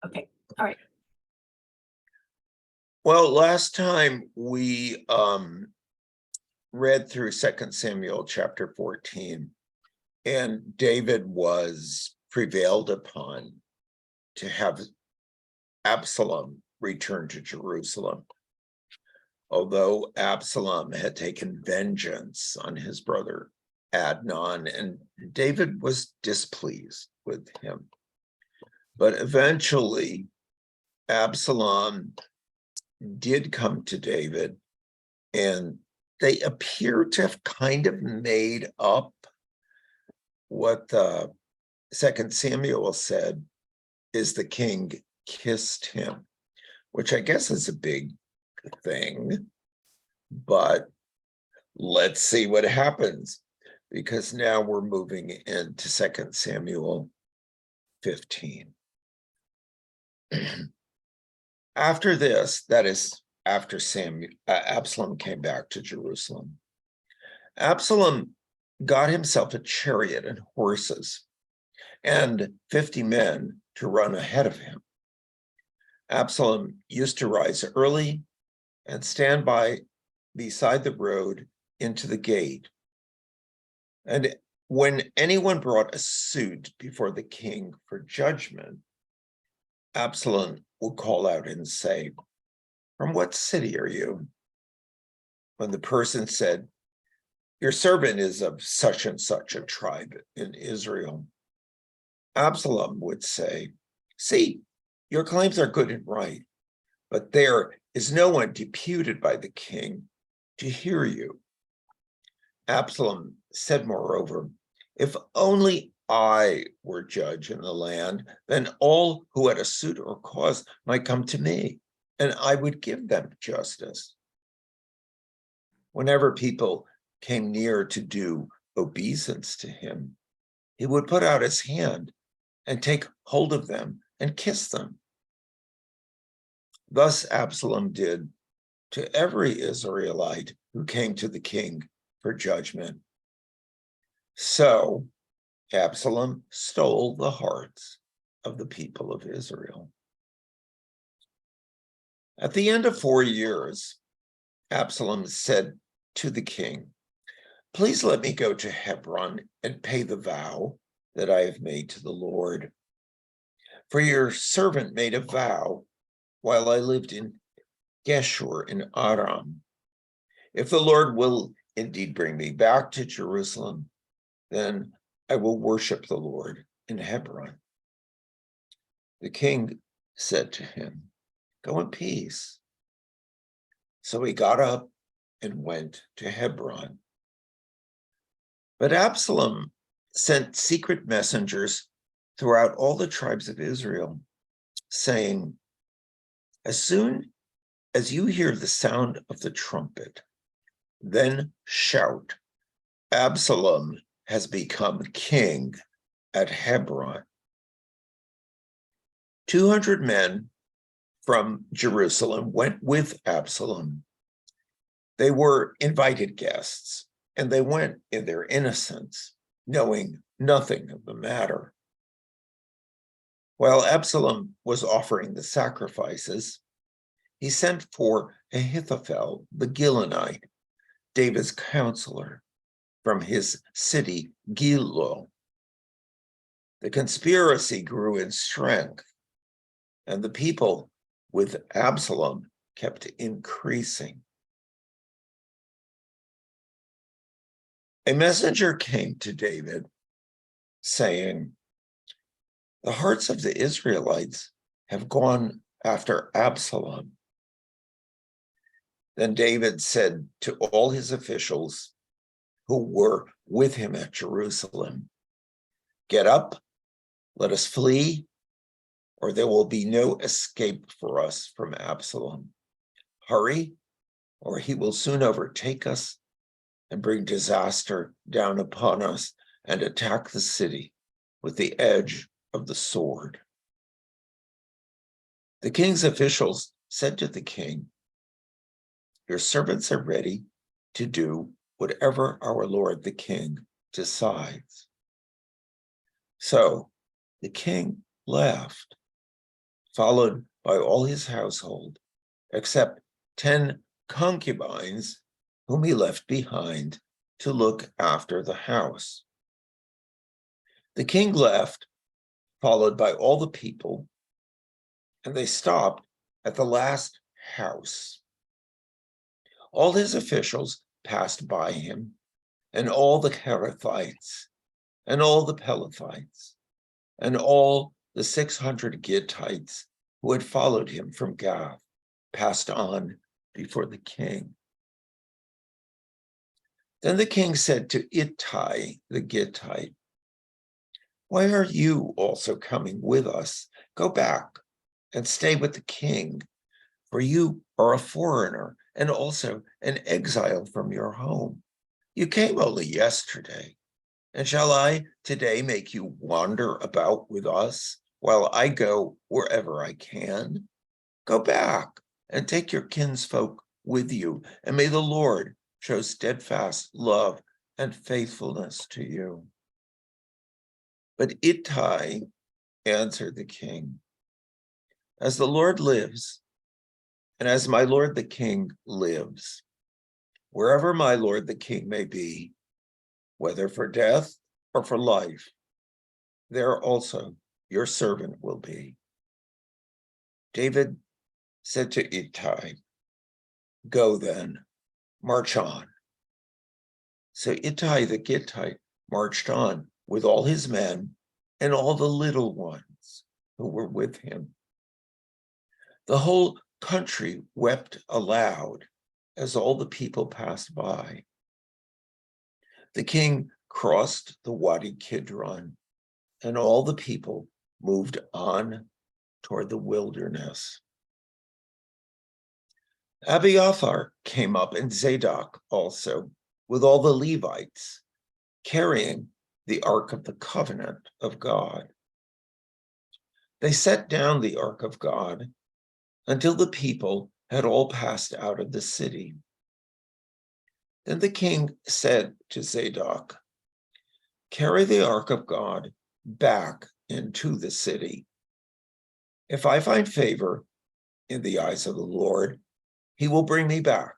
Okay, all right. Well, last time we read through 2 Samuel chapter 14, and David was prevailed upon to have Absalom return to Jerusalem. Although Absalom had taken vengeance on his brother Adnan, and David was displeased with him. But eventually, Absalom did come to David, and they appear to have kind of made up what 2 Samuel said is the king kissed him, which I guess is a big thing, but let's see what happens, because now we're moving into 2 Samuel 15. After this, that is, after Absalom came back to Jerusalem, Absalom got himself a chariot and horses and 50 men to run ahead of him. Absalom used to rise early and stand beside the road into the gate. And when anyone brought a suit before the king for judgment, Absalom would call out and say, "From what city are you?" When the person said, "Your servant is of such and such a tribe in Israel," Absalom would say, "See, your claims are good and right, but there is no one deputed by the king to hear you." Absalom said, moreover, "If only I were judge in the land, then all who had a suit or cause might come to me, and I would give them justice." Whenever people came near to do obeisance to him, he would put out his hand and take hold of them and kiss them. Thus Absalom did to every Israelite who came to the king for judgment. So Absalom stole the hearts of the people of Israel. At the end of 4 years, Absalom said to the king, "Please let me go to Hebron and pay the vow that I have made to the Lord. For your servant made a vow while I lived in Geshur in Aram. If the Lord will indeed bring me back to Jerusalem, then I will worship the Lord in Hebron." The king said to him, "Go in peace." So he got up and went to Hebron. But Absalom sent secret messengers throughout all the tribes of Israel, saying, "As soon as you hear the sound of the trumpet, then shout, 'Absalom has become king at Hebron.'" 200 men from Jerusalem went with Absalom. They were invited guests, and they went in their innocence, knowing nothing of the matter. While Absalom was offering the sacrifices, he sent for Ahithophel the Gilonite, David's counselor, from his city Gilo. The conspiracy grew in strength, and the people with Absalom kept increasing. A messenger came to David, saying, "The hearts of the Israelites have gone after Absalom." Then David said to all his officials who were with him at Jerusalem, "Get up, let us flee, or there will be no escape for us from Absalom. Hurry, or he will soon overtake us and bring disaster down upon us and attack the city with the edge of the sword." The king's officials said to the king, "Your servants are ready to do whatever our lord the king decides." So the king left, followed by all his household, except 10 concubines whom he left behind to look after the house. The king left, followed by all the people, and they stopped at the last house. All his officials passed by him, and all the Kerethites, and all the Pelethites, and all the 600 Gittites who had followed him from Gath passed on before the king. Then the king said to Ittai the Gittite, "Why are you also coming with us? Go back and stay with the king, for you are a foreigner and also an exile from your home. You came only yesterday, and shall I today make you wander about with us while I go wherever I can? Go back and take your kinsfolk with you, and may the Lord show steadfast love and faithfulness to you." But Ittai answered the king, "As the Lord lives, and as my lord the king lives, wherever my lord the king may be, whether for death or for life, there also your servant will be." David said to Ittai, "Go then, march on." So Ittai the Gittite marched on with all his men and all the little ones who were with him. The whole country wept aloud as all the people passed by. The king crossed the Wadi Kidron, and all the people moved on toward the wilderness. Abiathar came up, and Zadok also, with all the Levites, carrying the Ark of the Covenant of God. They set down the Ark of God until the people had all passed out of the city. Then the king said to Zadok, "Carry the Ark of God back into the city. If I find favor in the eyes of the Lord, he will bring me back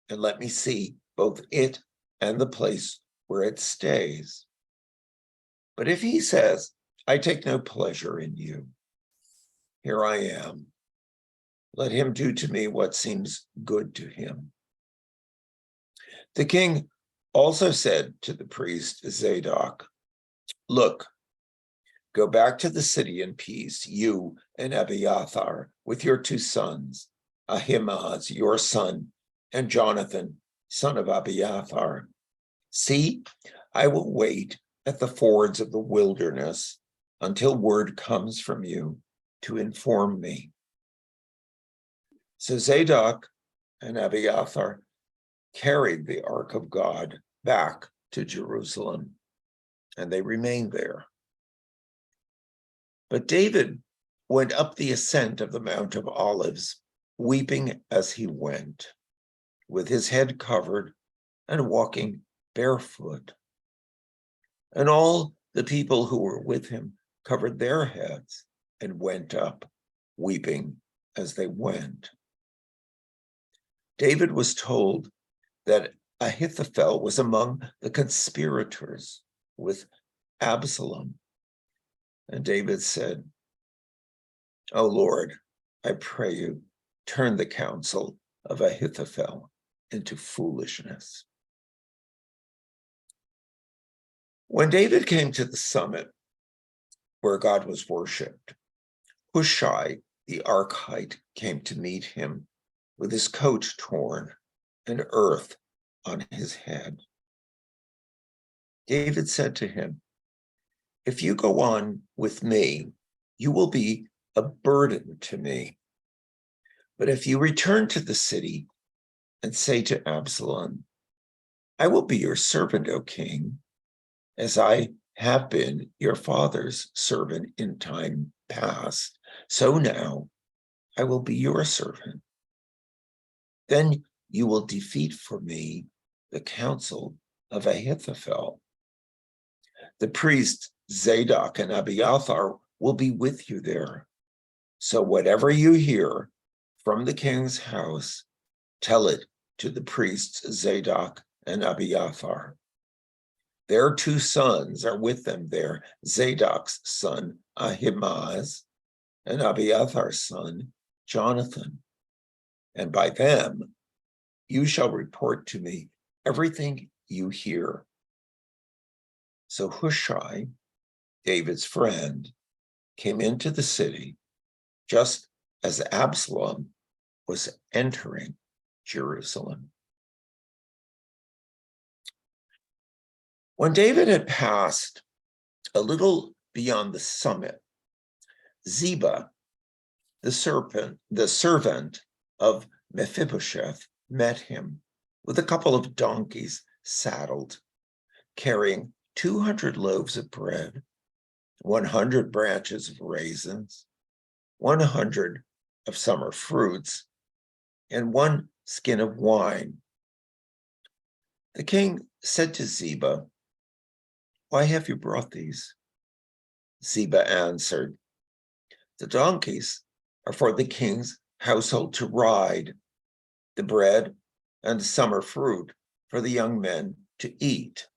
and let me see both it and the place where it stays. But if he says, 'I take no pleasure in you,' here I am. Let him do to me what seems good to him." The king also said to the priest Zadok, "Look, go back to the city in peace, you and Abiathar, with your 2 sons, Ahimaaz, your son, and Jonathan, son of Abiathar. See, I will wait at the fords of the wilderness until word comes from you to inform me." So Zadok and Abiathar carried the Ark of God back to Jerusalem, and they remained there. But David went up the ascent of the Mount of Olives, weeping as he went, with his head covered and walking barefoot. And all the people who were with him covered their heads and went up, weeping as they went. David was told that Ahithophel was among the conspirators with Absalom. And David said, "O Lord, I pray you, turn the counsel of Ahithophel into foolishness." When David came to the summit where God was worshipped, Hushai the Archite came to meet him with his coat torn and earth on his head. David said to him, "If you go on with me, you will be a burden to me. But if you return to the city and say to Absalom, 'I will be your servant, O king, as I have been your father's servant in time past, so now I will be your servant,' then you will defeat for me the counsel of Ahithophel. The priests Zadok and Abiathar will be with you there, So whatever you hear from the king's house, tell it to the priests Zadok and Abiathar. Their 2 sons are with them there, Zadok's son Ahimaaz and Abiathar's son Jonathan. And by them you shall report to me everything you hear. So Hushai, David's friend, came into the city just as Absalom was entering Jerusalem. When David had passed a little beyond the summit, Ziba, the servant of Mephibosheth, met him with a couple of donkeys saddled, carrying 200 loaves of bread, 100 branches of raisins, 100 of summer fruits, and 1 skin of wine. The king said to Ziba, "Why have you brought these?" Ziba answered, "The donkeys are for the king's household to ride, the bread and summer fruit for the young men to eat,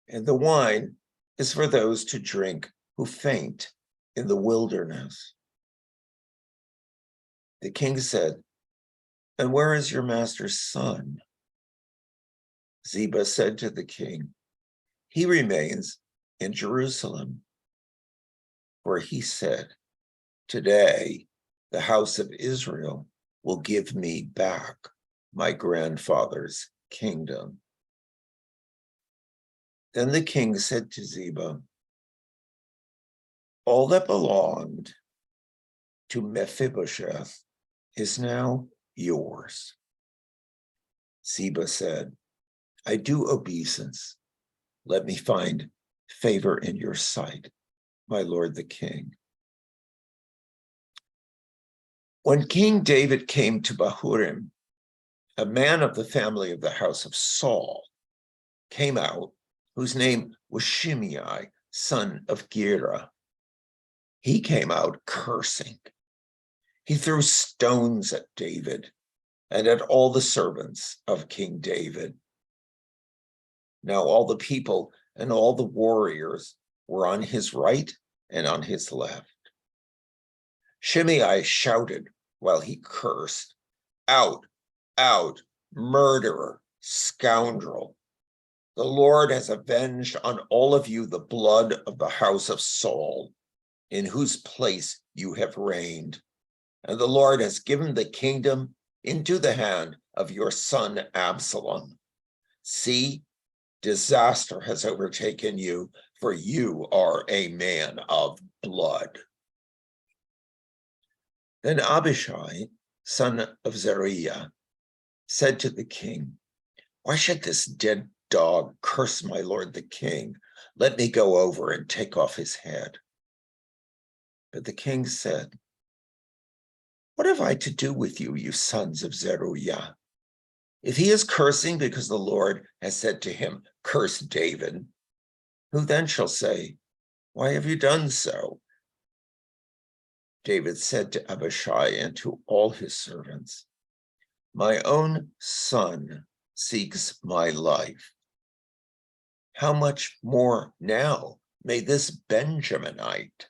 and the wine is for those to drink who faint in the wilderness." The king said, "And where is your master's son?" Ziba said to the king, "He remains in Jerusalem." For he said, "Today the house of Israel will give me back my grandfather's kingdom." Then the king said to Ziba, "All that belonged to Mephibosheth is now yours." Ziba said, "I do obeisance. Let me find favor in your sight, my lord the king." When King David came to Bahurim, a man of the family of the house of Saul came out, whose name was Shimei, son of Gera. He came out cursing. He threw stones at David and at all the servants of King David. Now all the people and all the warriors were on his right and on his left. Shimei shouted while he cursed, "Out, out, murderer, scoundrel. The Lord has avenged on all of you the blood of the house of Saul, in whose place you have reigned. And the Lord has given the kingdom into the hand of your son Absalom. See, disaster has overtaken you, for you are a man of blood." Then Abishai, son of Zeruiah, said to the king, "Why should this dead dog curse my lord the king? Let me go over and take off his head." But the king said, "What have I to do with you, you sons of Zeruiah? If he is cursing because the Lord has said to him, 'Curse David,' who then shall say, 'Why have you done so?'" David said to Abishai and to all his servants, "My own son seeks my life. How much more now may this Benjaminite?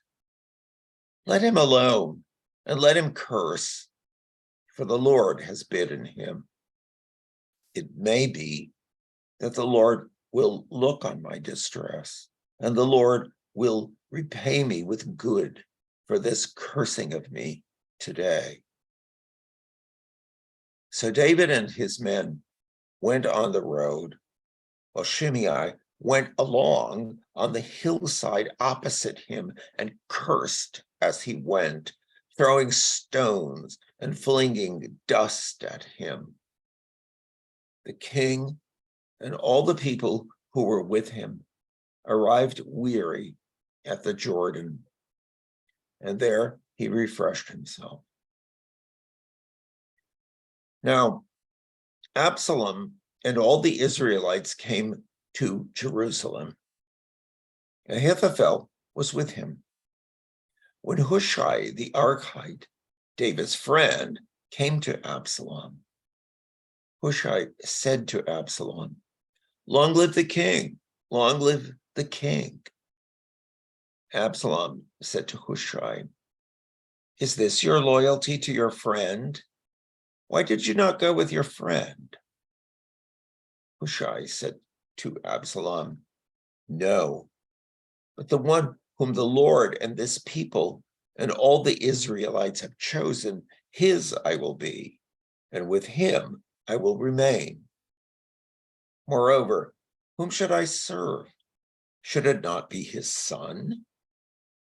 Let him alone and let him curse, for the Lord has bidden him. It may be that the Lord will look on my distress, and the Lord will repay me with good for this cursing of me today." So David and his men went on the road, while Shimei went along on the hillside opposite him and cursed as he went, throwing stones and flinging dust at him. The king and all the people who were with him arrived weary at the Jordan, and there he refreshed himself. Now, Absalom and all the Israelites came to Jerusalem. Ahithophel was with him. When Hushai the Archite, David's friend, came to Absalom, Hushai said to Absalom, "Long live the king! Long live the king!" Absalom said to Hushai, "Is this your loyalty to your friend? Why did you not go with your friend?" Hushai said to Absalom, "No, but the one whom the Lord and this people and all the Israelites have chosen, his I will be, and with him I will remain. Moreover, whom should I serve? Should it not be his son?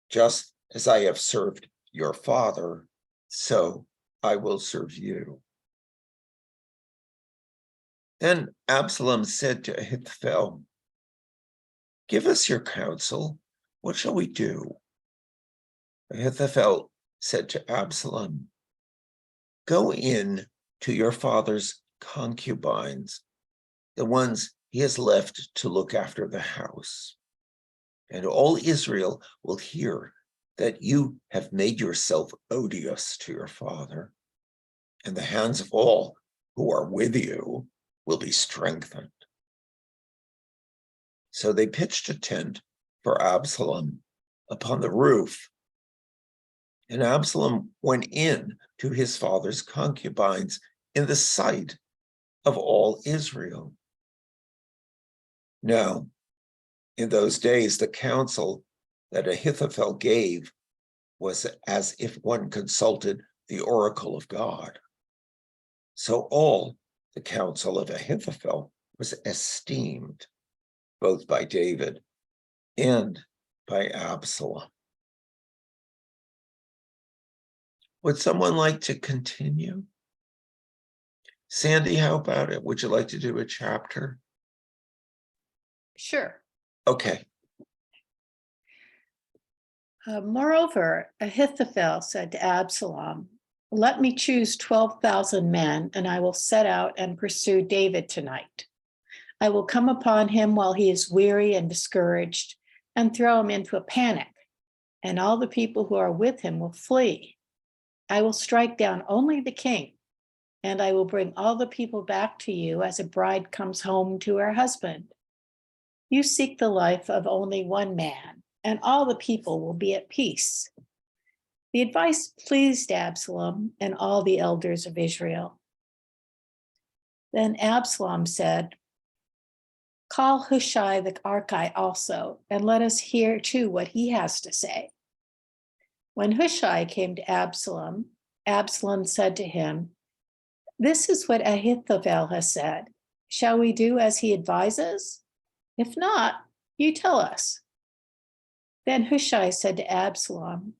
Just as I have served your father, so I will serve you." Then Absalom said to Ahithophel, "Give us your counsel. What shall we do?" Ahithophel said to Absalom, "Go in to your father's concubines, the ones he has left to look after the house, and all Israel will hear that you have made yourself odious to your father, and the hands of all who are with you will be strengthened." So they pitched a tent for Absalom upon the roof, and Absalom went in to his father's concubines in the sight of all Israel. Now, in those days, the counsel that Ahithophel gave was as if one consulted the oracle of God. So all the counsel of Ahithophel was esteemed, both by David and by Absalom. Would someone like to continue? Sandy, how about it? Would you like to do a chapter? Sure. Okay. Moreover, Ahithophel said to Absalom, "Let me choose 12,000 men, and I will set out and pursue David tonight. I will come upon him while he is weary and discouraged, and throw him into a panic, and all the people who are with him will flee. I will strike down only the king, and I will bring all the people back to you as a bride comes home to her husband. You seek the life of only one man, and all the people will be at peace." The advice pleased Absalom and all the elders of Israel. Then Absalom said, "Call Hushai the Archite also, and let us hear too what he has to say." When Hushai came to Absalom, Absalom said to him, "This is what Ahithophel has said. Shall we do as he advises? If not, you tell us." Then Hushai said to Absalom,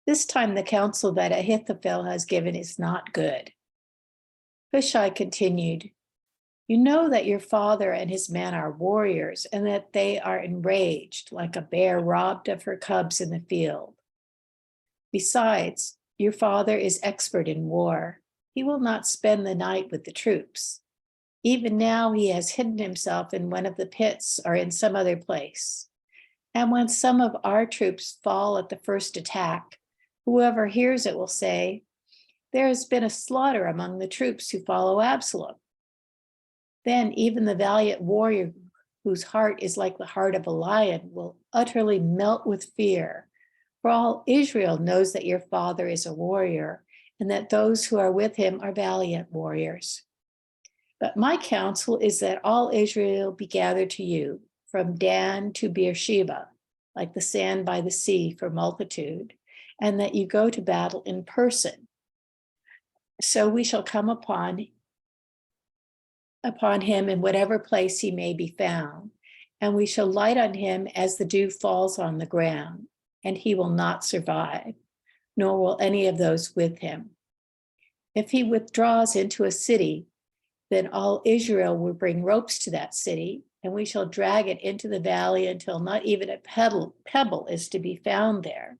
"This time the counsel that Ahithophel has given is not good." Hushai continued, "You know that your father and his men are warriors, and that they are enraged like a bear robbed of her cubs in the field. Besides, your father is expert in war. He will not spend the night with the troops. Even now he has hidden himself in one of the pits or in some other place. And when some of our troops fall at the first attack, whoever hears it will say, 'There has been a slaughter among the troops who follow Absalom.' Then even the valiant warrior whose heart is like the heart of a lion will utterly melt with fear. For all Israel knows that your father is a warrior, and that those who are with him are valiant warriors. But my counsel is that all Israel be gathered to you, from Dan to Beersheba, like the sand by the sea for multitude, and that you go to battle in person. So we shall come upon him in whatever place he may be found, and we shall light on him as the dew falls on the ground, and he will not survive, nor will any of those with him. If he withdraws into a city, then all Israel will bring ropes to that city, and we shall drag it into the valley until not even a pebble is to be found there."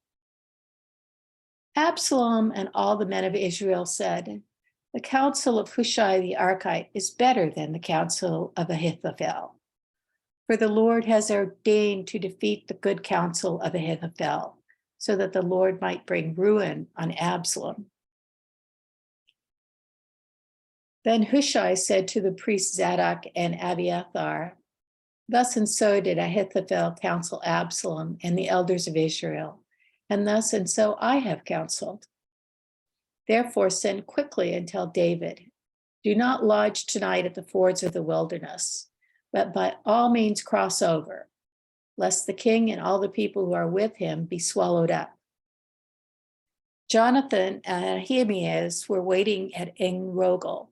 Absalom and all the men of Israel said, "The counsel of Hushai the Archite is better than the counsel of Ahithophel. For the Lord has ordained to defeat the good counsel of Ahithophel, so that the Lord might bring ruin on Absalom. Then Hushai said to the priests Zadok and Abiathar, thus and so did Ahithophel counsel Absalom and the elders of Israel, and thus and so I have counseled. Therefore send quickly and tell David, do not lodge tonight at the fords of the wilderness, but by all means cross over, lest the king and all the people who are with him be swallowed up. Jonathan and Ahimaaz were waiting at En-Rogel.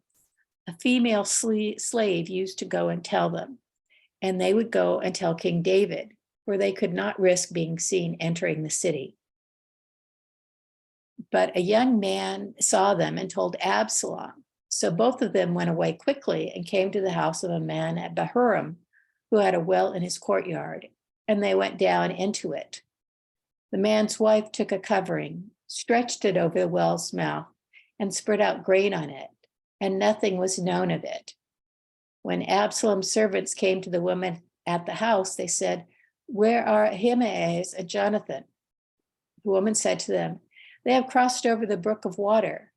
A female slave used to go and tell them, and they would go and tell King David, for they could not risk being seen entering the city. But a young man saw them and told Absalom. So both of them went away quickly and came to the house of a man at Bahurim, who had a well in his courtyard, and they went down into it. The man's wife took a covering, stretched it over the well's mouth, and spread out grain on it, and nothing was known of it. When Absalom's servants came to the woman at the house, they said, where are Ahimaaz and Jonathan? The woman said to them, they have crossed over the brook of water.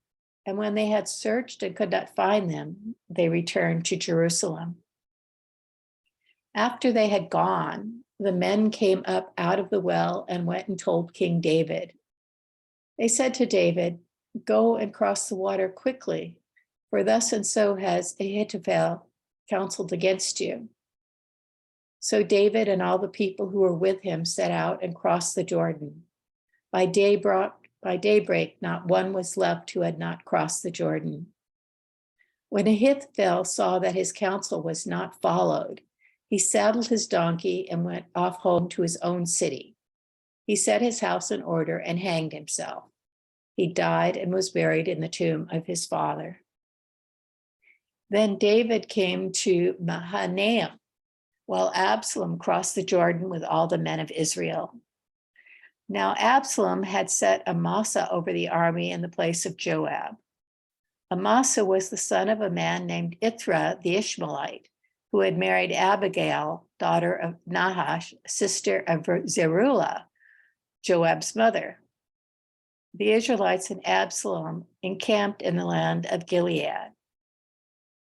And when they had searched and could not find them, they returned to Jerusalem. After they had gone, the men came up out of the well and went and told King David. They said to David, go and cross the water quickly, for thus and so has Ahithophel counseled against you. So David and all the people who were with him set out and crossed the Jordan. By daybreak, not one was left who had not crossed the Jordan. When Ahithophel saw that his counsel was not followed, he saddled his donkey and went off home to his own city. He set his house in order and hanged himself. He died and was buried in the tomb of his father. Then David came to Mahanaim, while Absalom crossed the Jordan with all the men of Israel. Now Absalom had set Amasa over the army in the place of Joab. Amasa was the son of a man named Ithra the Ishmaelite, who had married Abigail, daughter of Nahash, sister of Zeruiah, Joab's mother. The Israelites and Absalom encamped in the land of Gilead.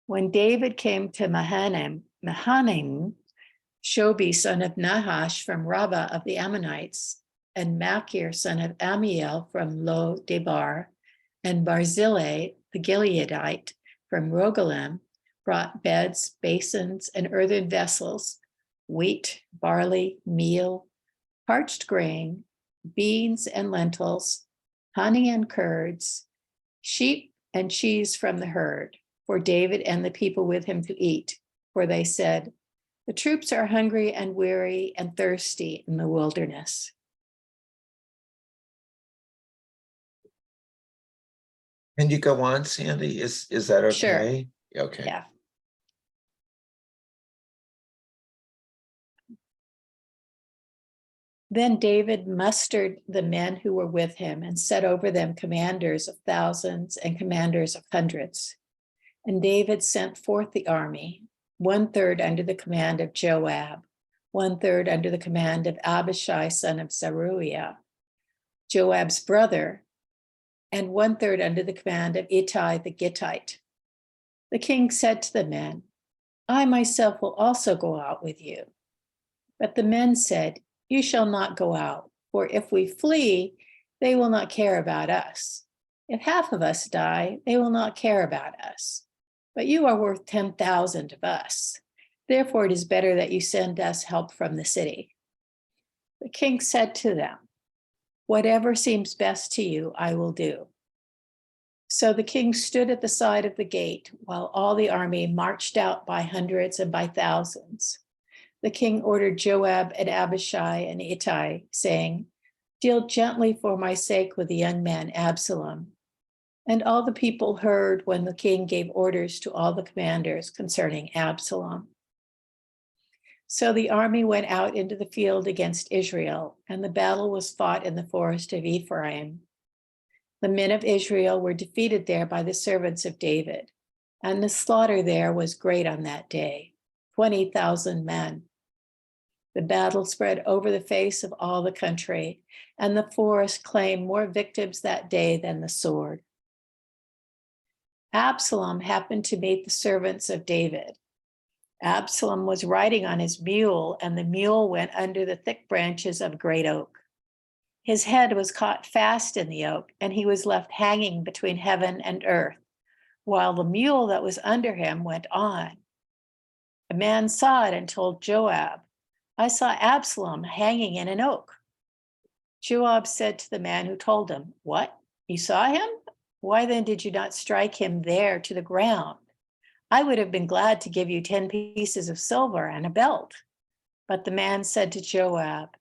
When David came to Mahanaim, Shobi, son of Nahash from Rabbah of the Ammonites, and Machir, son of Amiel from Lo Debar, and Barzillai, the Gileadite from Rogelim, brought beds, basins, and earthen vessels, wheat, barley, meal, parched grain, beans and lentils, honey and curds, sheep and cheese from the herd, for David and the people with him to eat. For they said, the troops are hungry and weary and thirsty in the wilderness. Can you go on, Sandy? Is that okay? Sure. Okay. Yeah. Then David mustered the men who were with him and set over them commanders of thousands and commanders of hundreds. And David sent forth the army, 1/3 under the command of Joab, 1/3 under the command of Abishai, son of Zeruiah, Joab's brother, and 1/3 under the command of Ittai the Gittite. The king said to the men, I myself will also go out with you. But the men said, you shall not go out, for if we flee, they will not care about us. If half of us die, they will not care about us. But you are worth 10,000 of us. Therefore, it is better that you send us help from the city. The king said to them, whatever seems best to you, I will do. So the king stood at the side of the gate while all the army marched out by hundreds and by thousands. The king ordered Joab and Abishai and Ittai, saying, deal gently for my sake with the young man Absalom. And all the people heard when the king gave orders to all the commanders concerning Absalom. So the army went out into the field against Israel, and the battle was fought in the forest of Ephraim. The men of Israel were defeated there by the servants of David, and the slaughter there was great on that day, 20,000 men. The battle spread over the face of all the country, and the forest claimed more victims that day than the sword. Absalom happened to meet the servants of David. Absalom was riding on his mule, and the mule went under the thick branches of a great oak. His head was caught fast in the oak, and he was left hanging between heaven and earth, while the mule that was under him went on. A man saw it and told Joab, "I saw Absalom hanging in an oak." Joab said to the man who told him, "What? You saw him? Why then did you not strike him there to the ground? I would have been glad to give you 10 pieces of silver and a belt." But the man said to Joab,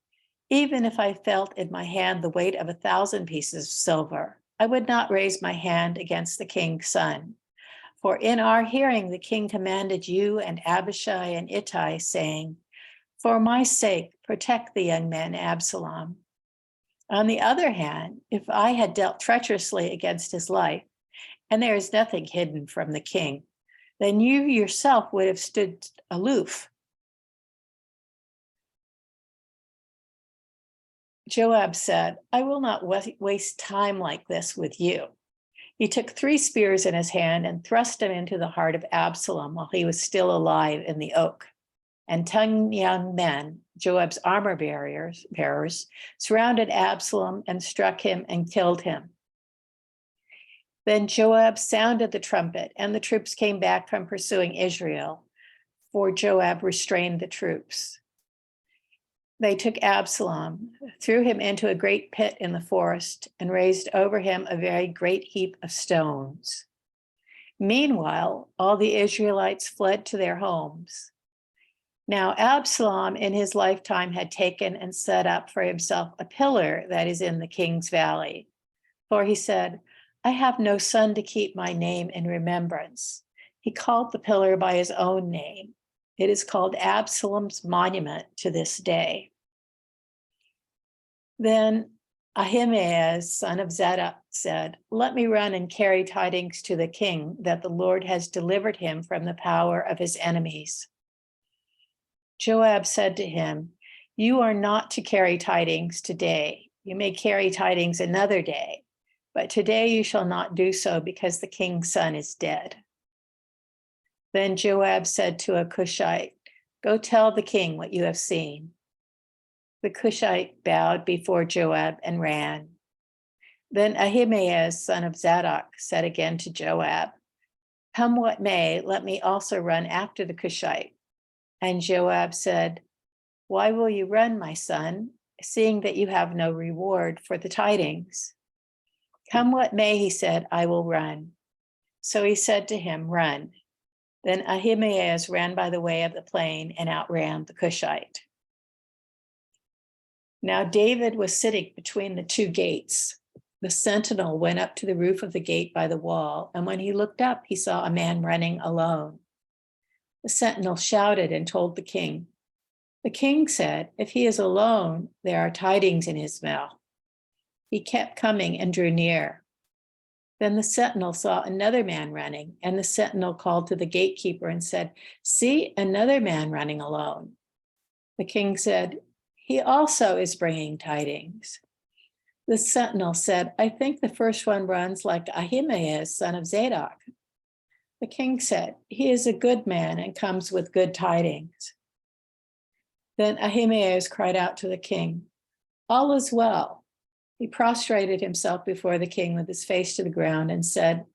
"Even if I felt in my hand the weight of 1,000 pieces of silver, I would not raise my hand against the king's son. For in our hearing, the king commanded you and Abishai and Ittai, saying, 'For my sake, protect the young man Absalom.' On the other hand, if I had dealt treacherously against his life, and there is nothing hidden from the king, then you yourself would have stood aloof." Joab said, "I will not waste time like this with you." He took 3 spears in his hand and thrust them into the heart of Absalom while he was still alive in the oak. And 10 young men, Joab's armor bearers, surrounded Absalom and struck him and killed him. Then Joab sounded the trumpet, and the troops came back from pursuing Israel, for Joab restrained the troops. They took Absalom, threw him into a great pit in the forest, and raised over him a very great heap of stones. Meanwhile, all the Israelites fled to their homes. Now Absalom in his lifetime had taken and set up for himself a pillar that is in the king's valley. For he said, "I have no son to keep my name in remembrance." He called the pillar by his own name. It is called Absalom's monument to this day. Then Ahimaaz, son of Zadok, said, "Let me run and carry tidings to the king that the Lord has delivered him from the power of his enemies." Joab said to him, "You are not to carry tidings today. You may carry tidings another day, but today you shall not do so because the king's son is dead." Then Joab said to a Cushite, "Go tell the king what you have seen." The Cushite bowed before Joab and ran. Then Ahimaaz, son of Zadok, said again to Joab, "Come what may, let me also run after the Cushite." And Joab said, "Why will you run, my son, seeing that you have no reward for the tidings?" "Come what may," he said, "I will run." So he said to him, "Run." Then Ahimaaz ran by the way of the plain and outran the Cushite. Now David was sitting between the 2 gates. The sentinel went up to the roof of the gate by the wall, and when he looked up, he saw a man running alone. The sentinel shouted and told the king. The king said, "If he is alone, there are tidings in his mouth." He kept coming and drew near. Then the sentinel saw another man running, and the sentinel called to the gatekeeper and said, "See, another man running alone." The king said, "He also is bringing tidings." The sentinel said, "I think the first one runs like Ahimaaz, son of Zadok." The king said, "He is a good man and comes with good tidings." Then Ahimaaz cried out to the king, "All is well." He prostrated himself before the king with his face to the ground and said,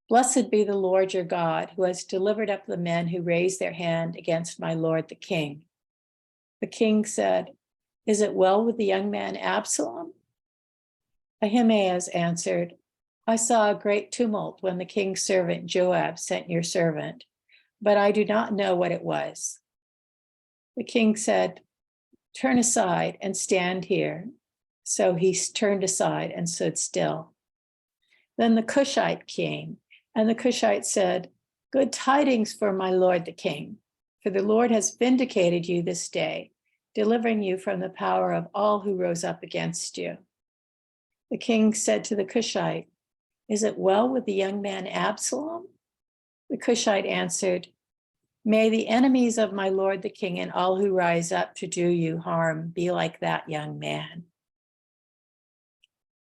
"Blessed be the Lord your God, who has delivered up the men who raised their hand against my lord the king." The king said, "Is it well with the young man Absalom?" Ahimaaz answered, "I saw a great tumult when the king's servant Joab sent your servant, but I do not know what it was." The king said, "Turn aside and stand here." So he turned aside and stood still. Then the Cushite came, and the Cushite said, "Good tidings for my lord the king, for the Lord has vindicated you this day, delivering you from the power of all who rose up against you." The king said to the Cushite, "Is it well with the young man Absalom?" The Cushite answered, May the enemies of my lord the king and all who rise up to do you harm be like that young man.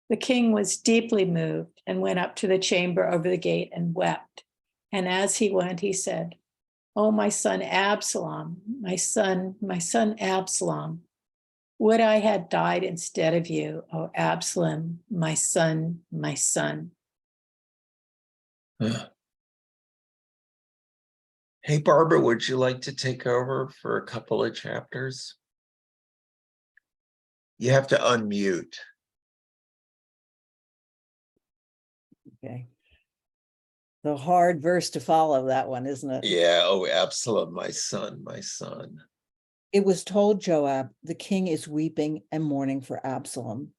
The king was deeply moved and went up to the chamber over the gate and wept. And as he went, he said, "Oh, my son Absalom, my son Absalom, would I had died instead of you, oh Absalom, my son, my son." Hey, Barbara, would you like to take over for a couple of chapters? You have to unmute. Okay. The hard verse to follow, that one, isn't it? Yeah, oh, Absalom, my son, my son. It was told Joab, the king is weeping and mourning for Absalom.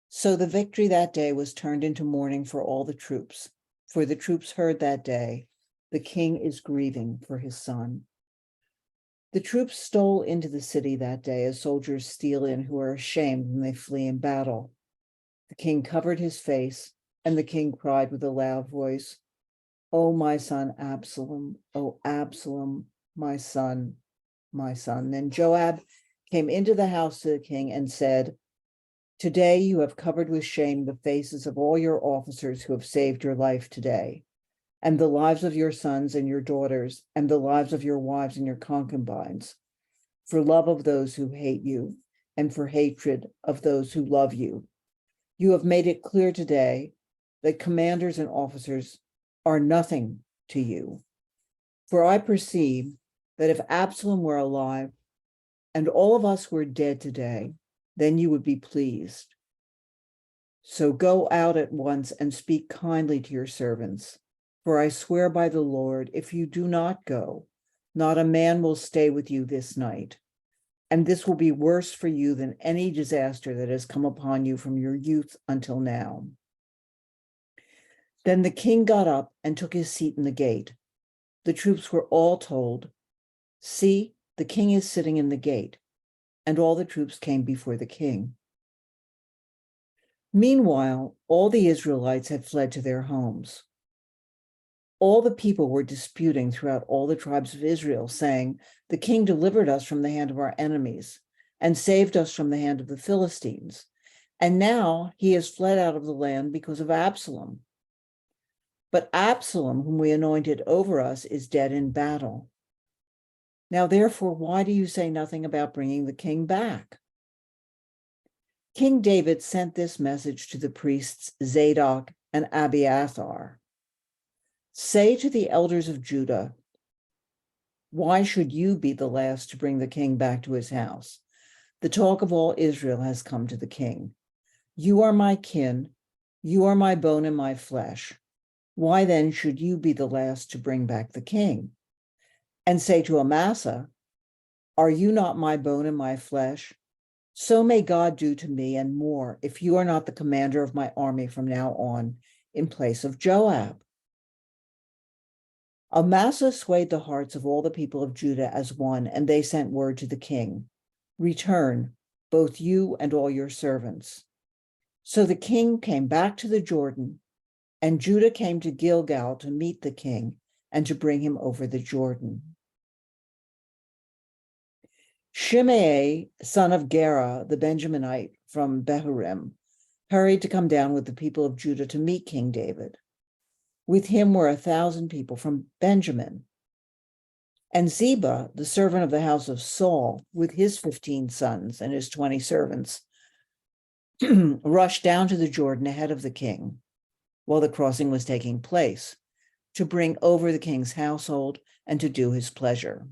So the victory that day was turned into mourning for all the troops. For the troops heard that day, the king is grieving for his son. The troops stole into the city that day as soldiers steal in who are ashamed when they flee in battle. The king covered his face, and the king cried with a loud voice, "Oh, my son Absalom, oh, Absalom, my son, my son." Then Joab came into the house to the king and said, "Today you have covered with shame the faces of all your officers who have saved your life today, and the lives of your sons and your daughters, and the lives of your wives and your concubines, for love of those who hate you, and for hatred of those who love you. You have made it clear today that commanders and officers are nothing to you. For I perceive that if Absalom were alive and all of us were dead today, then you would be pleased. So go out at once and speak kindly to your servants. For I swear by the Lord, if you do not go, not a man will stay with you this night. And this will be worse for you than any disaster that has come upon you from your youth until now." Then the king got up and took his seat in the gate. The troops were all told, "See, the king is sitting in the gate." And all the troops came before the king. Meanwhile, all the Israelites had fled to their homes. All the people were disputing throughout all the tribes of Israel, saying, "The king delivered us from the hand of our enemies and saved us from the hand of the Philistines. And now he has fled out of the land because of Absalom. But Absalom, whom we anointed over us, is dead in battle. Now, therefore, why do you say nothing about bringing the king back?" King David sent this message to the priests Zadok and Abiathar. "Say to the elders of Judah, why should you be the last to bring the king back to his house? The talk of all Israel has come to the king. You are my kin, you are my bone and my flesh. Why then should you be the last to bring back the king? And say to Amasa, are you not my bone and my flesh? So may God do to me and more if you are not the commander of my army from now on in place of Joab." Amasa swayed the hearts of all the people of Judah as one, and they sent word to the king, "Return, both you and all your servants." So the king came back to the Jordan, and Judah came to Gilgal to meet the king and to bring him over the Jordan. Shimei, son of Gera, the Benjaminite from Bahurim, hurried to come down with the people of Judah to meet King David. With him were 1,000 people from Benjamin. And Ziba, the servant of the house of Saul, with his 15 sons and his 20 servants, rushed down to the Jordan ahead of the king while the crossing was taking place, to bring over the king's household and to do his pleasure.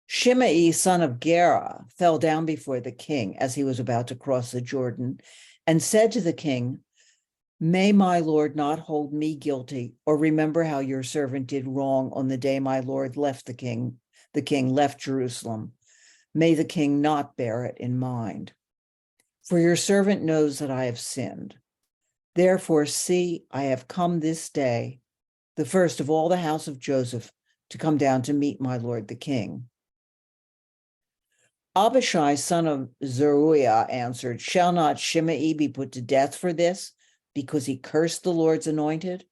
Shimei, son of Gera, fell down before the king as he was about to cross the Jordan and said to the king, "May my lord not hold me guilty, or remember how your servant did wrong on the day my lord left the king left Jerusalem. May the king not bear it in mind. For your servant knows that I have sinned. Therefore, see, I have come this day, the first of all the house of Joseph, to come down to meet my lord the king." Abishai, son of Zeruiah, answered, "Shall not Shimei be put to death for this, because he cursed the Lord's anointed?"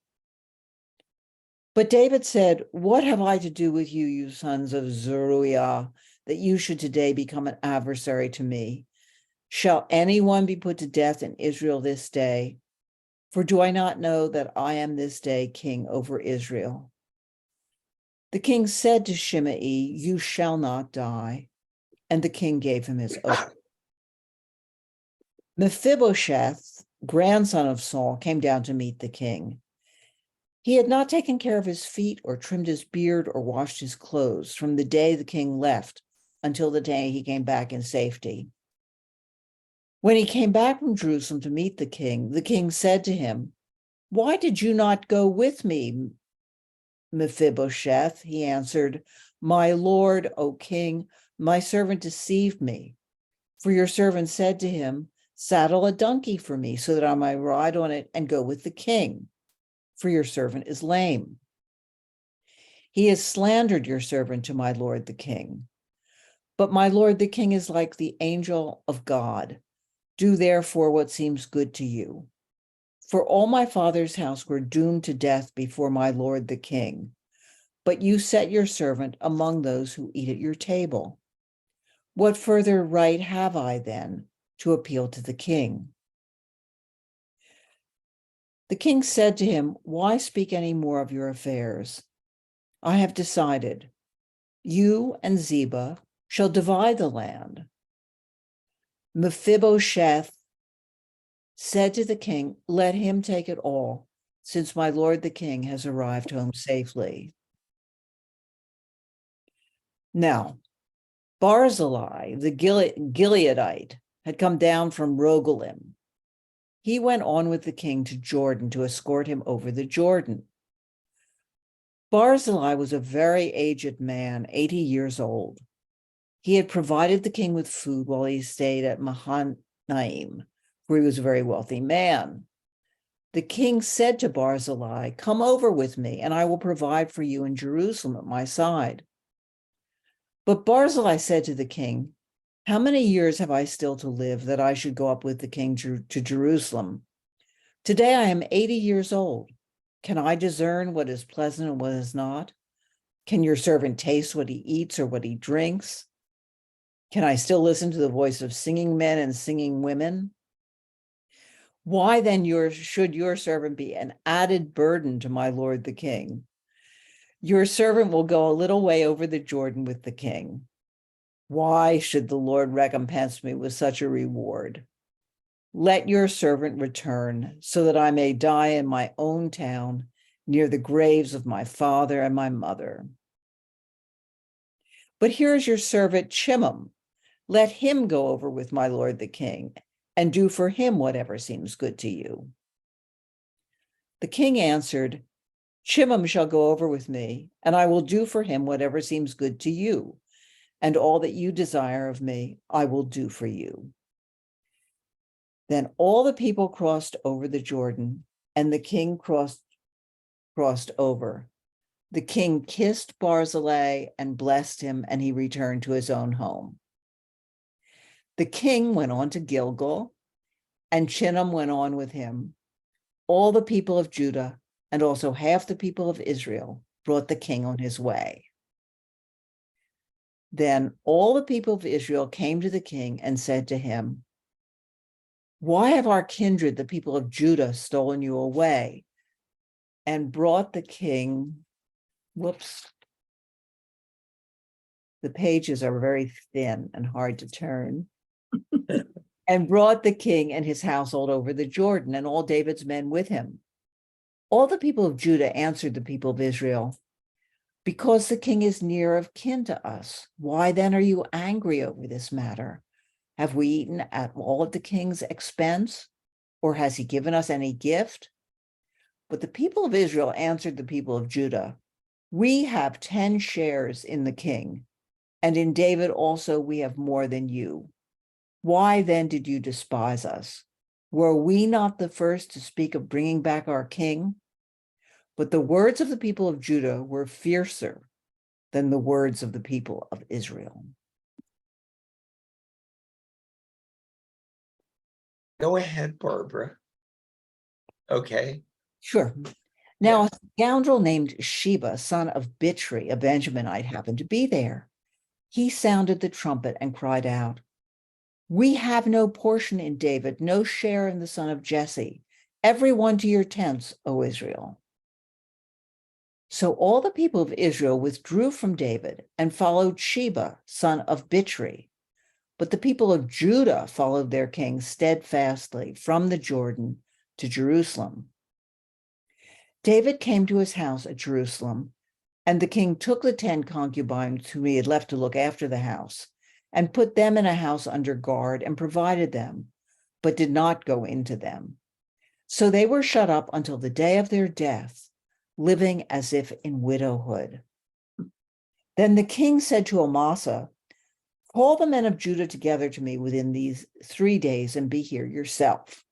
But David said, "What have I to do with you, you sons of Zeruiah, that you should today become an adversary to me? Shall anyone be put to death in Israel this day? For do I not know that I am this day king over Israel?" The king said to Shimei, "You shall not die." And the king gave him his oath. Mephibosheth, grandson of Saul, came down to meet the king. He had not taken care of his feet or trimmed his beard or washed his clothes from the day the king left until the day he came back in safety. When he came back from Jerusalem to meet the king said to him, "Why did you not go with me, Mephibosheth?" He answered, "My lord, O king, my servant deceived me. For your servant said to him, 'Saddle a donkey for me so that I may ride on it and go with the king,' for your servant is lame. He has slandered your servant to my lord the king. But my lord the king is like the angel of God. Do therefore what seems good to you. For all my father's house were doomed to death before my lord the king, but you set your servant among those who eat at your table. What further right have I then to appeal to the king?" The king said to him, "Why speak any more of your affairs? I have decided. You and Ziba shall divide the land." Mephibosheth said to the king, "Let him take it all, since my lord the king has arrived home safely." Now, Barzillai, the Gileadite, had come down from Rogelim. He went on with the king to Jordan to escort him over the Jordan. Barzillai was a very aged man, 80 years old. He had provided the king with food while he stayed at Mahanaim, where he was a very wealthy man. The king said to Barzillai, "Come over with me, and I will provide for you in Jerusalem at my side." But Barzillai said to the king, "How many years have I still to live that I should go up with the king to Jerusalem? Today I am 80 years old. Can I discern what is pleasant and what is not? Can your servant taste what he eats or what he drinks? Can I still listen to the voice of singing men and singing women? Why then should your servant be an added burden to my lord the king? Your servant will go a little way over the Jordan with the king. Why should the Lord recompense me with such a reward? Let your servant return so that I may die in my own town near the graves of my father and my mother. But here's your servant Chimham. Let him go over with my lord the king and do for him whatever seems good to you." The king answered, "Chimham shall go over with me, and I will do for him whatever seems good to you, and all that you desire of me, I will do for you." Then all the people crossed over the Jordan, and the king crossed over. The king kissed Barzillai and blessed him, and he returned to his own home. The king went on to Gilgal, and Chimham went on with him. All the people of Judah and also half the people of Israel brought the king on his way. Then all the people of Israel came to the king and said to him, "Why have our kindred, the people of Judah, stolen you away?" And brought the king, the pages are very thin and hard to turn, and brought the king and his household over the Jordan, and all David's men with him. All the people of Judah answered the people of Israel, "Because the king is near of kin to us. Why then are you angry over this matter? Have we eaten at all at the king's expense? Or has he given us any gift?" But the people of Israel answered the people of Judah, "We have 10 shares in the king, and in David also we have more than you. Why then did you despise us? Were we not the first to speak of bringing back our king?" But the words of the people of Judah were fiercer than the words of the people of Israel. Go ahead, Barbara. Okay. Sure. Now, a scoundrel named Sheba, son of Bichri, a Benjaminite, happened to be there. He sounded the trumpet and cried out, "We have no portion in David, no share in the son of Jesse. Everyone to your tents, O Israel." So all the people of Israel withdrew from David and followed Sheba, son of Bichri. But the people of Judah followed their king steadfastly from the Jordan to Jerusalem. David came to his house at Jerusalem, and the king took the 10 concubines whom he had left to look after the house, and put them in a house under guard and provided them, but did not go into them. So they were shut up until the day of their death, living as if in widowhood. Then the king said to Amasa, "Call the men of Judah together to me within these 3 days and be here yourself."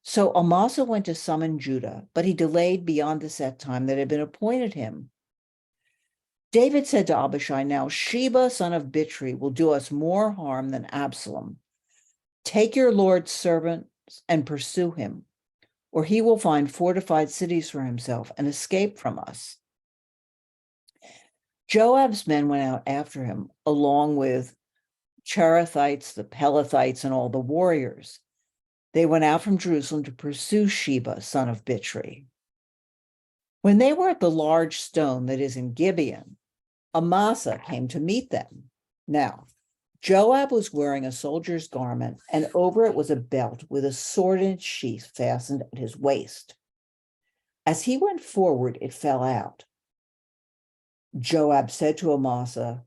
So Amasa went to summon Judah, but he delayed beyond the set time that had been appointed him. David said to Abishai, "Now Sheba, son of Bichri, will do us more harm than Absalom. Take your Lord's servants and pursue him, or he will find fortified cities for himself and escape from us." Joab's men went out after him, along with Cherethites, the Pelethites, and all the warriors. They went out from Jerusalem to pursue Sheba, son of Bichri. When they were at the large stone that is in Gibeon, Amasa came to meet them. Now, Joab was wearing a soldier's garment, and over it was a belt with a sword in its sheath fastened at his waist. As he went forward, it fell out. Joab said to Amasa,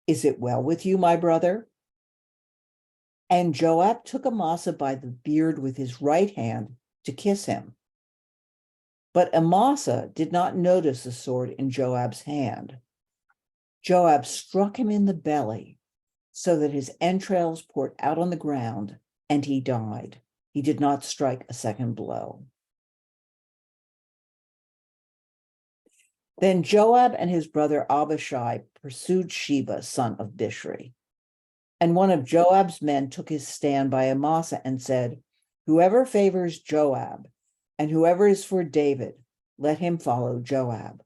"Is it well with you, my brother?" And Joab took Amasa by the beard with his right hand to kiss him. But Amasa did not notice the sword in Joab's hand. Joab struck him in the belly so that his entrails poured out on the ground, and he died. He did not strike a second blow. Then Joab and his brother Abishai pursued Sheba, son of Bichri. And one of Joab's men took his stand by Amasa and said, "Whoever favors Joab and whoever is for David, let him follow Joab."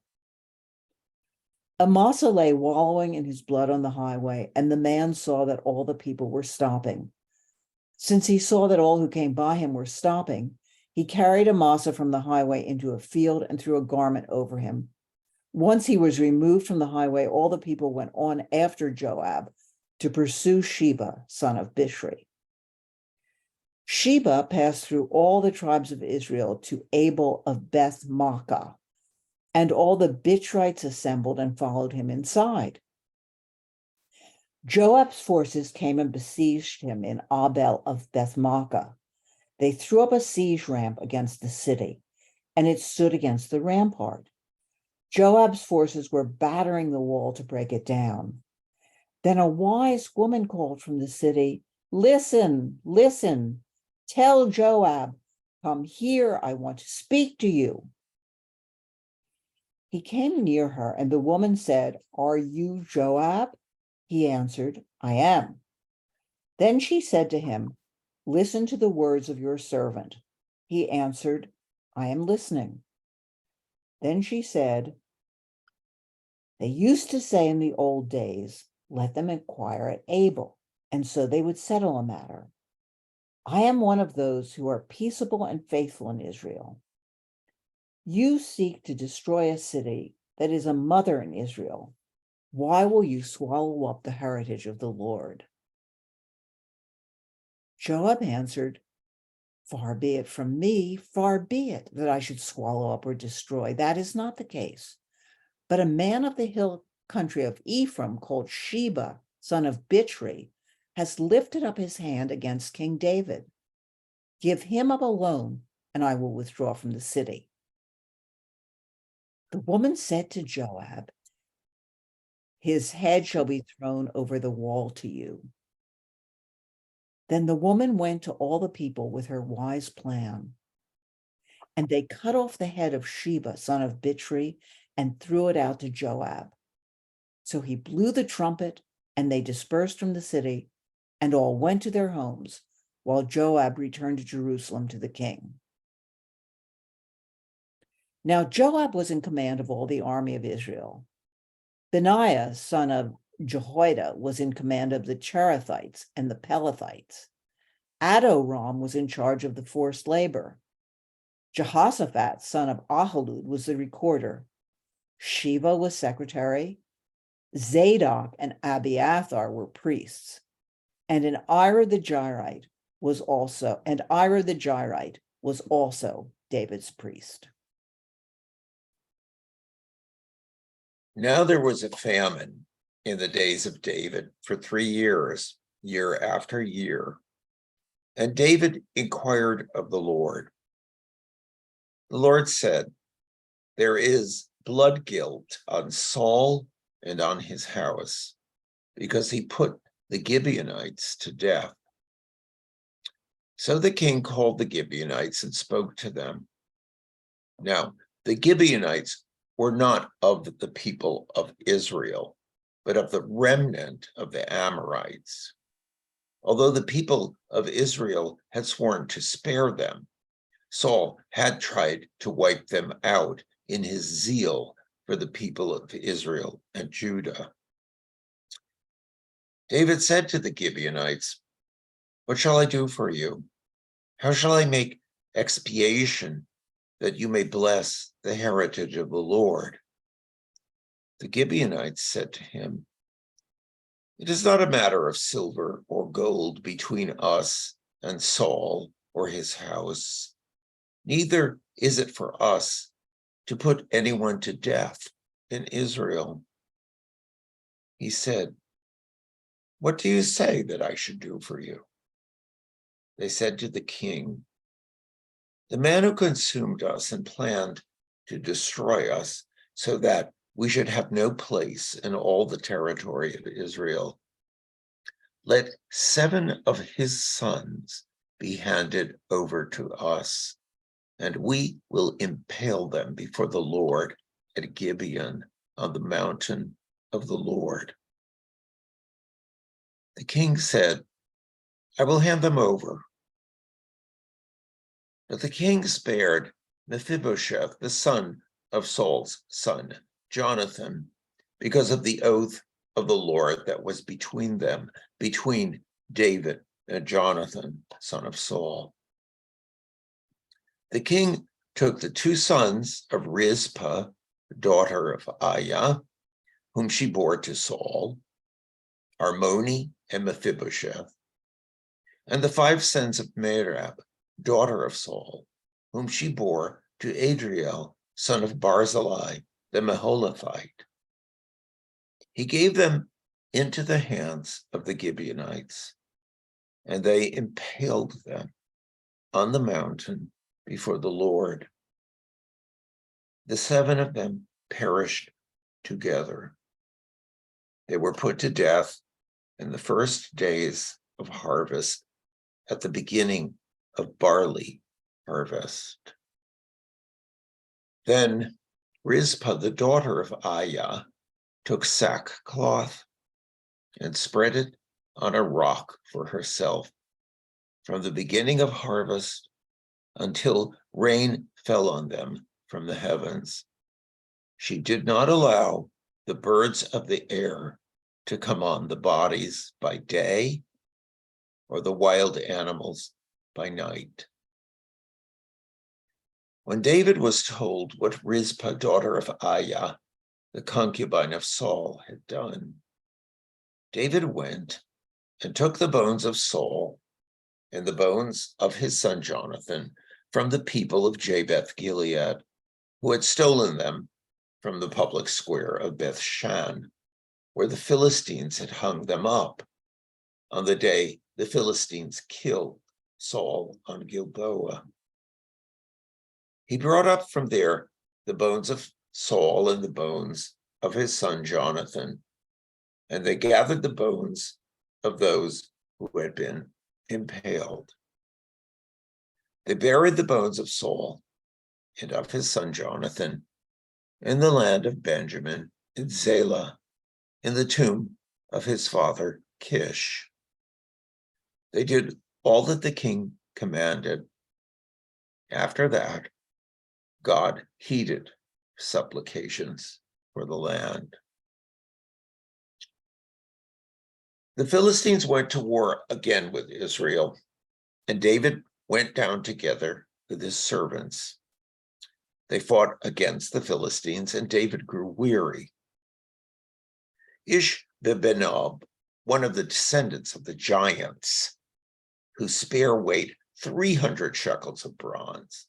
Amasa lay wallowing in his blood on the highway, and the man saw that all the people were stopping. Since he saw that all who came by him were stopping, he carried Amasa from the highway into a field and threw a garment over him. Once he was removed from the highway, all the people went on after Joab to pursue Sheba, son of Bichri. Sheba passed through all the tribes of Israel to Abel of Beth Maachah, and all the Bichrites assembled and followed him inside. Joab's forces came and besieged him in Abel of Beth Maachah. They threw up a siege ramp against the city, and it stood against the rampart. Joab's forces were battering the wall to break it down. Then a wise woman called from the city, "Listen, listen, tell Joab, come here, I want to speak to you." He came near her, and the woman said, "Are you Joab?" He answered, "I am." Then she said to him, "Listen to the words of your servant." He answered, "I am listening." Then she said, "They used to say in the old days, 'Let them inquire at Abel,' and so they would settle a matter. I am one of those who are peaceable and faithful in Israel. You seek to destroy a city that is a mother in Israel. Why will you swallow up the heritage of the Lord?" Joab answered, "Far be it from me, far be it that I should swallow up or destroy. That is not the case. But a man of the hill country of Ephraim called Sheba, son of Bichri, has lifted up his hand against King David. Give him up alone, and I will withdraw from the city." The woman said to Joab, "His head shall be thrown over the wall to you." Then the woman went to all the people with her wise plan, and they cut off the head of Sheba, son of Bichri, and threw it out to Joab. So he blew the trumpet, and they dispersed from the city, and all went to their homes, while Joab returned to Jerusalem to the king. Now Joab was in command of all the army of Israel. Benaiah, son of Jehoiada, was in command of the Cherethites and the Pelethites. Adoram was in charge of the forced labor. Jehoshaphat, son of Ahilud, was the recorder. Sheva was secretary. Zadok and Abiathar were priests. And Ira the Jairite was also David's priest. Now there was a famine in the days of David for 3 years, year after year. And David inquired of the Lord. The Lord said, "There is blood guilt on Saul and on his house, because he put the Gibeonites to death." So the king called the Gibeonites and spoke to them. Now, the Gibeonites were not of the people of Israel, but of the remnant of the Amorites. Although the people of Israel had sworn to spare them, Saul had tried to wipe them out in his zeal for the people of Israel and Judah. David said to the Gibeonites, "What shall I do for you? How shall I make expiation that you may bless the heritage of the Lord?" The Gibeonites said to him, "It is not a matter of silver or gold between us and Saul or his house. Neither is it for us to put anyone to death in Israel." He said, "What do you say that I should do for you?" They said to the king, "The man who consumed us and planned to destroy us so that we should have no place in all the territory of Israel, let 7 of his sons be handed over to us, and we will impale them before the Lord at Gibeon on the mountain of the Lord." The king said, "I will hand them over." But the king spared Mephibosheth, the son of Saul's son, Jonathan, because of the oath of the Lord that was between them, between David and Jonathan, son of Saul. The king took the 2 sons of Rizpah, daughter of Aiah, whom she bore to Saul, Armoni and Mephibosheth, and the 5 sons of Merab, daughter of Saul, whom she bore to Adriel, son of Barzillai, the Meholathite. He gave them into the hands of the Gibeonites, and they impaled them on the mountain before the Lord. The 7 of them perished together. They were put to death in the first days of harvest, at the beginning of barley harvest. Then Rizpah, the daughter of Aiah, took sackcloth and spread it on a rock for herself from the beginning of harvest until rain fell on them from the heavens. She did not allow the birds of the air to come on the bodies by day, or the wild animals by night. When David was told what Rizpah, daughter of Aiah, the concubine of Saul, had done, David went and took the bones of Saul and the bones of his son Jonathan from the people of Jabesh Gilead, who had stolen them from the public square of Beth Shan, where the Philistines had hung them up on the day the Philistines killed Saul on Gilboa. He brought up from there the bones of Saul and the bones of his son Jonathan, and they gathered the bones of those who had been impaled. They buried the bones of Saul and of his son Jonathan in the land of Benjamin in Zelah, in the tomb of his father Kish. They did all that the king commanded. After that, God heeded supplications for the land. The Philistines went to war again with Israel, and David went down together with his servants. They fought against the Philistines, and David grew weary. Ishbi-benob, one of the descendants of the giants, whose spear weighed 300 shekels of bronze,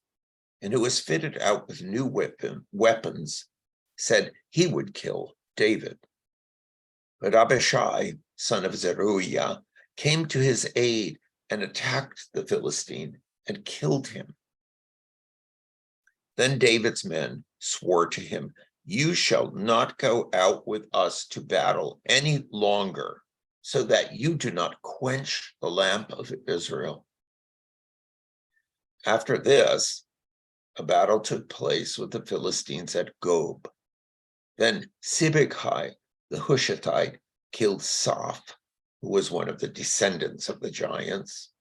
and who was fitted out with new weapons, said he would kill David. But Abishai, son of Zeruiah, came to his aid and attacked the Philistine and killed him. Then David's men swore to him, "You shall not go out with us to battle any longer, so that you do not quench the lamp of Israel." After this, a battle took place with the Philistines at Gob. Then Sibbechai, the Hushathite, killed Saph, who was one of the descendants of the giants.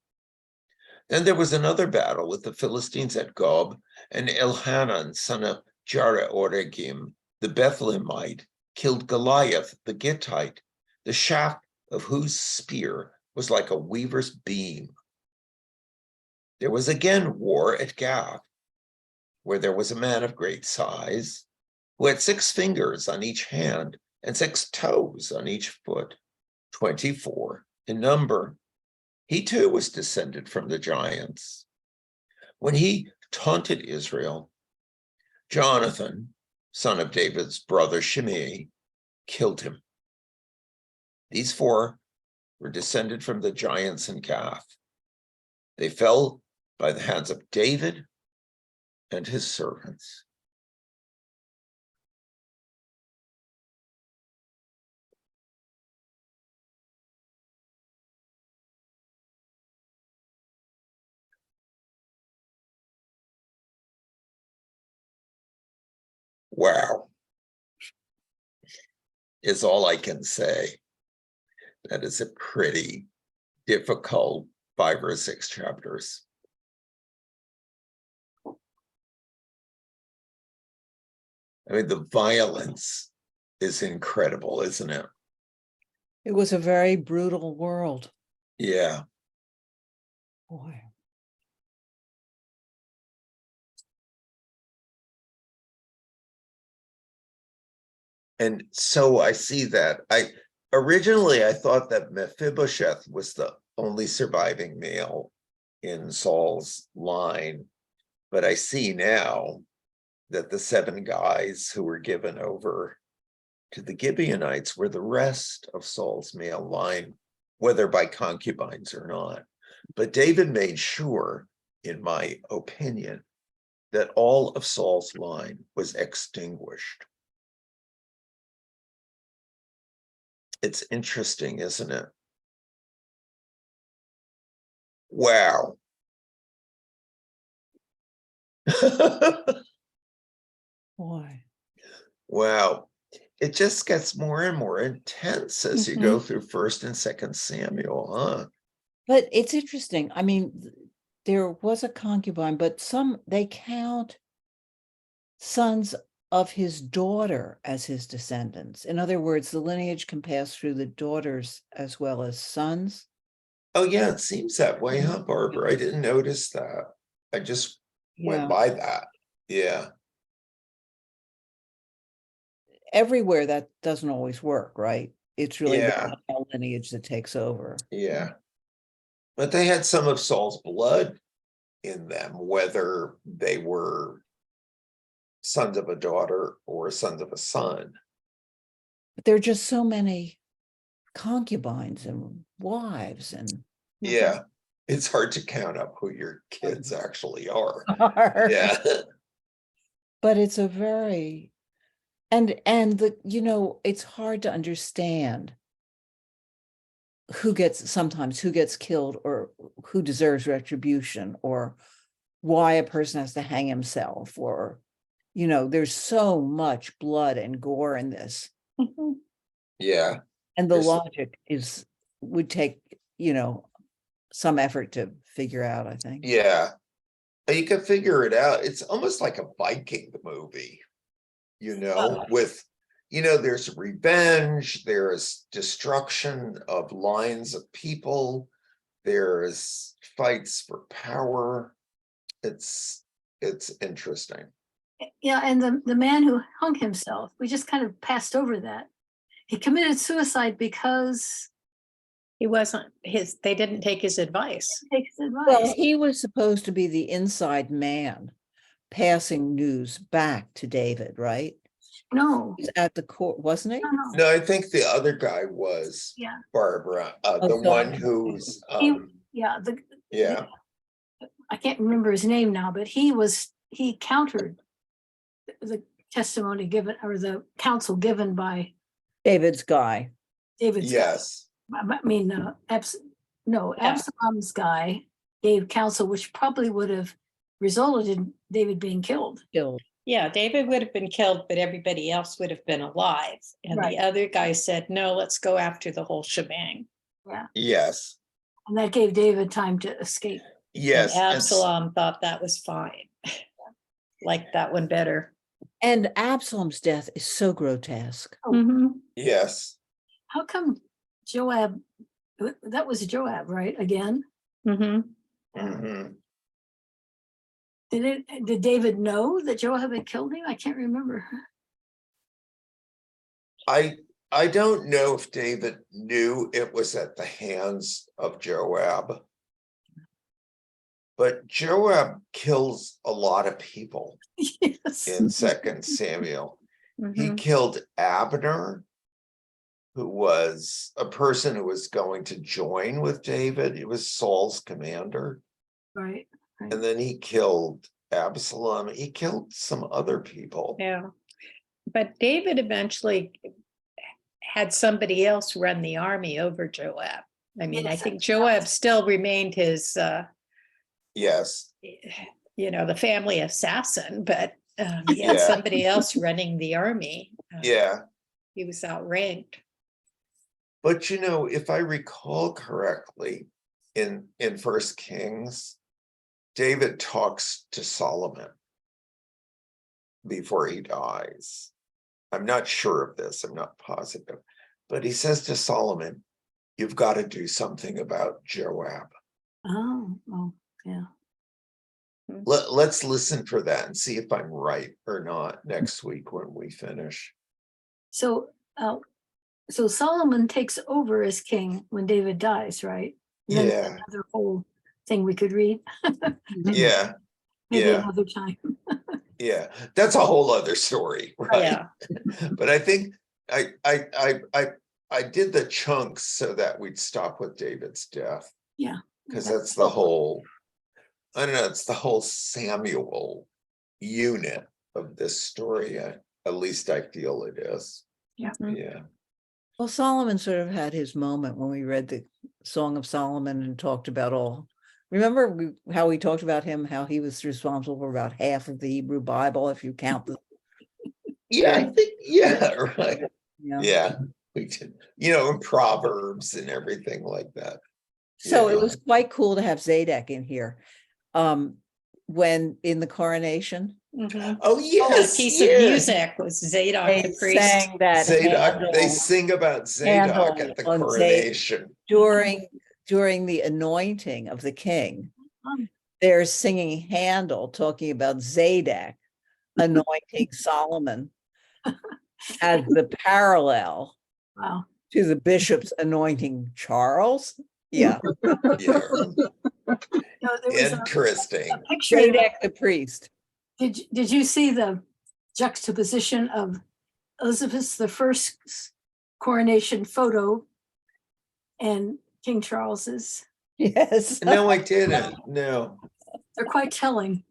Then there was another battle with the Philistines at Gob, and Elhanan, son of Jaare-oregim, the Bethlehemite, killed Goliath, the Gittite, the shaft of whose spear was like a weaver's beam. There was again war at Gath, where there was a man of great size, who had 6 fingers on each hand and 6 toes on each foot, 24 in number. He too was descended from the giants. When he taunted Israel, Jonathan, son of David's brother Shimei, killed him. These 4 were descended from the giants in Gath. They fell by the hands of David and his servants. Wow, is all I can say. That is a pretty difficult 5 or 6 chapters. I mean, the violence is incredible, isn't it? It was a very brutal world. Yeah. Boy. And so I see that. Originally I thought that Mephibosheth was the only surviving male in Saul's line, but I see now that the 7 guys who were given over to the Gibeonites were the rest of Saul's male line, whether by concubines or not. But David made sure, in my opinion, that all of Saul's line was extinguished. It's interesting, isn't it? Wow. Boy. Wow. It just gets more and more intense as you go through 1st and 2nd Samuel, huh? But it's interesting. I mean, there was a concubine, but they count sons of his daughter as his descendants. In other words, the lineage can pass through the daughters as well as sons. Oh yeah, it seems that way, huh, Barbara? I didn't notice that. I just went by that. Yeah. Everywhere that doesn't always work, right? It's really Yeah. the lineage that takes over. Yeah. But they had some of Saul's blood in them, whether they were sons of a daughter or sons of a son. But there are just so many concubines and wives and Yeah. It's hard to count up who your kids actually are. Yeah. But it's a very and it's hard to understand who gets killed or who deserves retribution or why a person has to hang himself or there's so much blood and gore in this. Yeah. And the logic would take some effort to figure out, I think. Yeah. You can figure it out. It's almost like a Viking movie, with, there's revenge, there's destruction of lines of people, there's fights for power. It's interesting. Yeah, and the man who hung himself, we just kind of passed over that. He committed suicide because He wasn't they didn't take his advice. he takes advice. Well, he was supposed to be the inside man, passing news back to David, right? No, He's at the court, wasn't he? no, no. No, I think the other guy was Yeah, Barbara, Oh, the one sorry. who's, yeah, yeah, I can't remember his name now, but he countered the testimony given, or the counsel given by David's guy. David's. yes, No, Yeah. Absalom's guy gave counsel, which probably would have resulted in David being killed. Killed. Yeah, David would have been killed, but everybody else would have been alive. And Right. the other guy said, no, let's go after the whole shebang. yes, And that gave David time to escape. yes. And and Absalom thought that was fine. Liked that one better. And Absalom's death is so grotesque. Oh. Mhm. Yes, How come Joab, that was Joab, right? Again? Mhm. mhm. Did David know that Joab had killed him? I can't remember. I don't know if David knew it was at the hands of Joab. But Joab kills a lot of people Yes. in 2 Samuel. He Mhm. killed Abner, who was a person who was going to join with David. He was Saul's commander. Right. And then he killed Absalom. He killed some other people. Yeah. But David eventually had somebody else run the army over Joab. I mean, I Yes, think that Joab was- still remained his, Yes, the family assassin, but he had Yeah. somebody else running the army. yeah. He was outranked. But if I recall correctly, in First Kings, David talks to Solomon before he dies. I'm not sure of this, I'm not positive, but he says to Solomon, you've got to do something about Joab. Oh, yeah. Let's listen for that and see if I'm right or not next week when we finish. So Solomon takes over as king when David dies, right? And then Yeah. another whole thing we could read. Yeah, Maybe yeah. another time. yeah, that's a whole other story, right? Yeah. But I think I did the chunks so that we'd stop with David's death. Yeah. Because that's the whole, I don't know, it's the whole Samuel unit of this story. At least I feel it is. Yeah. Yeah. Well, Solomon sort of had his moment when we read the Song of Solomon and talked about remember how we talked about him, how he was responsible for about half of the Hebrew Bible, if you count the. Yeah, I think, yeah, right. Yeah. Yeah, we did, in Proverbs and everything like that. So it Yeah. was quite cool to have Zadok in here. When in the coronation, Mhm. Oh, Oh, yes. a piece yes. of music was Zadok they the priest. sang that Zadok, they handle sing about Zadok handle at the on coronation. during the anointing of the king. They're singing Handel, talking about Zadok anointing Solomon as the parallel Wow. to the bishop's anointing Charles. Yeah, Yeah, No, there was interesting. a picture. of- Zadok the priest. Did you see the juxtaposition of Elizabeth I's coronation photo and King Charles's? Yes. No, I didn't. No. They're quite telling.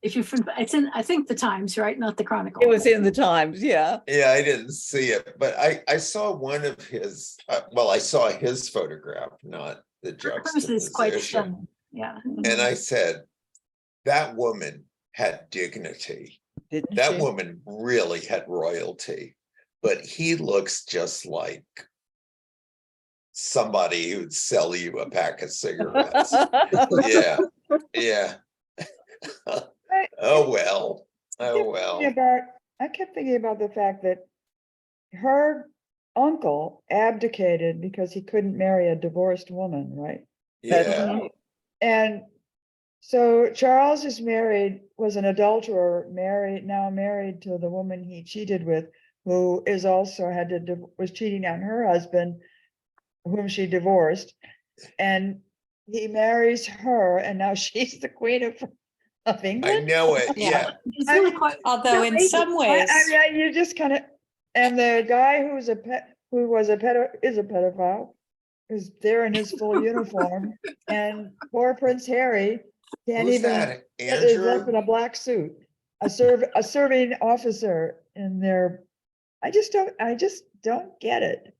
If you, it's in, I think the Times, right? Not the Chronicle. It was in the Times, yeah. Yeah, I didn't see it, but I saw one of his, I saw his photograph, not the Hers is quite juxtaposition. stunning. Yeah. And I said, that woman had dignity. Didn't That she? woman really had royalty, but he looks just like somebody who'd sell you a pack of cigarettes. Yeah, yeah. Oh, well, oh, well. I kept thinking about the fact that her uncle abdicated because he couldn't marry a divorced woman, right? Yeah, And so Charles is married, was an adulterer, now married to the woman he cheated with, who is also was cheating on her husband, whom she divorced. And he marries her, and now she's the queen of I England. know it, yeah. It's really quite, Although in some ways, I mean, you just kind of, and the guy who was a pedophile, is there in his full uniform, and poor Prince Harry can't Who's even, that, is up in Andrew? a black suit, a serving officer in their, I just don't get it.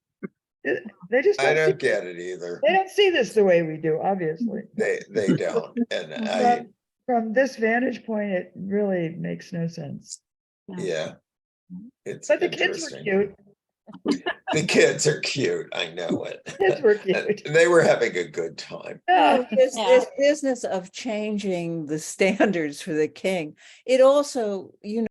They just I don't, don't get it either. they don't see this the way we do, obviously. They don't, and I, From this vantage point, it really makes no sense. yeah. It's But the kids were interesting. cute. The kids are cute, I know it. Kids were And cute. they were having a good time. Yeah. This business of changing the standards for the king, it also,